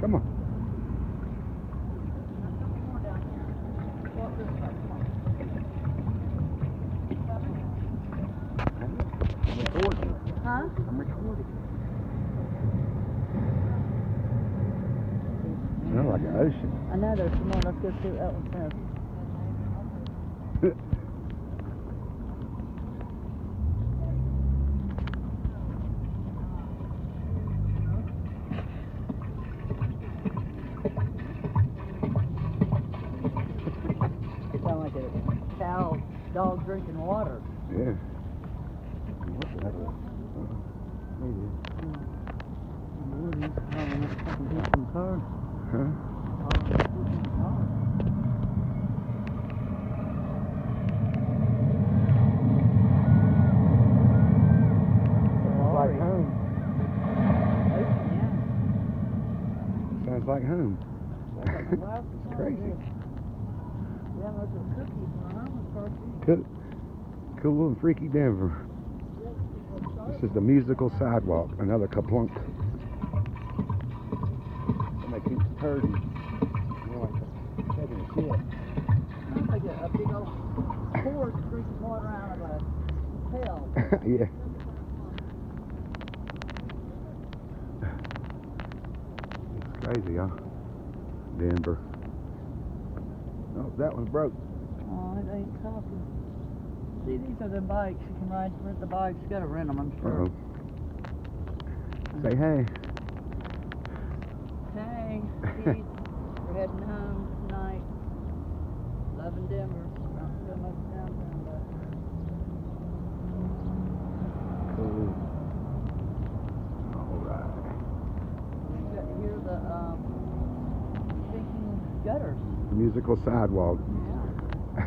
Come on. I'm recording. Huh? I'm recording. Oh, like an ocean. I know there's some more. Let's go see what that one says. Sound like a cow, dog drinking water. Yeah. What the heck? Maybe. Huh? Like home. Sounds like home. It's crazy. Yeah, those are cookies for home, Cool and freaky Denver. This is the musical sidewalk. Another kaplunk. Somebody keeps herding. You know, like taking a shit. It's like a big old horse drinking water out of a pail. Yeah. It's crazy, huh? Denver. Oh, that one's broke. Oh, it ain't talking. See, these are the bikes. You can rent the bikes. You gotta rent them, I'm sure. Uh-oh. Say hey. Hey, Keith. We're heading home tonight. Loving Denver. Not so much downtown, but Cool. Alright. you got to hear the speaking gutters. Musical sidewalk. Yeah.